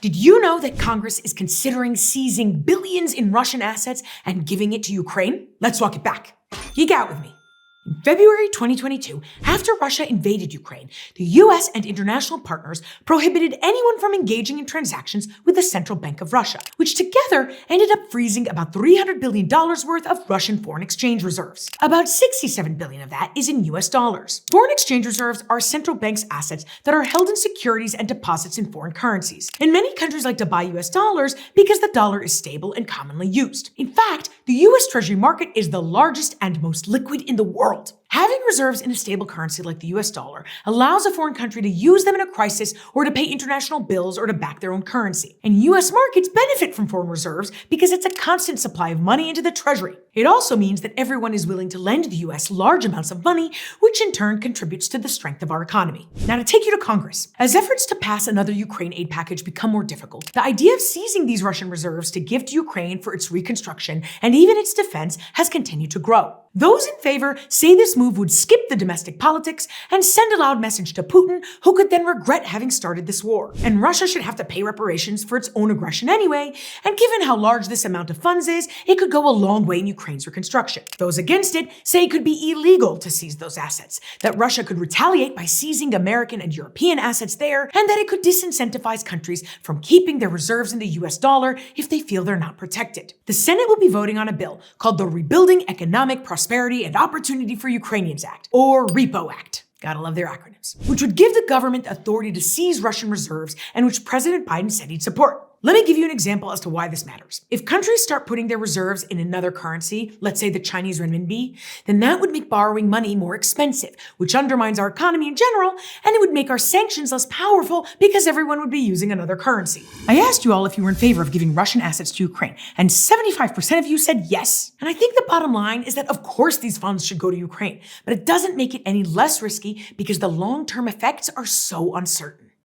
Did you know that Congress is considering seizing billions in Russian assets and giving it to Ukraine? Let's walk it back. Geek out with me. In February 2022, after Russia invaded Ukraine, the US and international partners prohibited anyone from engaging in transactions with the Central Bank of Russia, which together ended up freezing about $300 billion worth of Russian foreign exchange reserves. About $67 billion of that is in US dollars. Foreign exchange reserves are central banks' assets that are held in securities and deposits in foreign currencies. And many countries like to buy US dollars because the dollar is stable and commonly used. In fact, the US Treasury market is the largest and most liquid in the world. Having reserves in a stable currency like the US dollar allows a foreign country to use them in a crisis or to pay international bills or to back their own currency. And US markets benefit from foreign reserves because it's a constant supply of money into the treasury. It also means that everyone is willing to lend the US large amounts of money, which in turn contributes to the strength of our economy. Now to take you to Congress. As efforts to pass another Ukraine aid package become more difficult, the idea of seizing these Russian reserves to give to Ukraine for its reconstruction and even its defense has continued to grow. Those in favor say this move would skip the domestic politics and send a loud message to Putin, who could then regret having started this war. And Russia should have to pay reparations for its own aggression anyway, and given how large this amount of funds is, it could go a long way in Ukraine's reconstruction. Those against it say it could be illegal to seize those assets, that Russia could retaliate by seizing American and European assets there, and that it could disincentivize countries from keeping their reserves in the US dollar if they feel they're not protected. The Senate will be voting on a bill called the Rebuilding Economic Prosperity and Opportunity for Ukrainians Act, or REPO Act. Gotta love their acronyms. Which would give the government authority to seize Russian reserves and which President Biden said he'd support. Let me give you an example as to why this matters. If countries start putting their reserves in another currency, let's say the Chinese renminbi, then that would make borrowing money more expensive, which undermines our economy in general, and it would make our sanctions less powerful because everyone would be using another currency. I asked you all if you were in favor of giving Russian assets to Ukraine, and 75% of you said yes. And I think the bottom line is that of course these funds should go to Ukraine, but it doesn't make it any less risky because the long-term effects are so uncertain.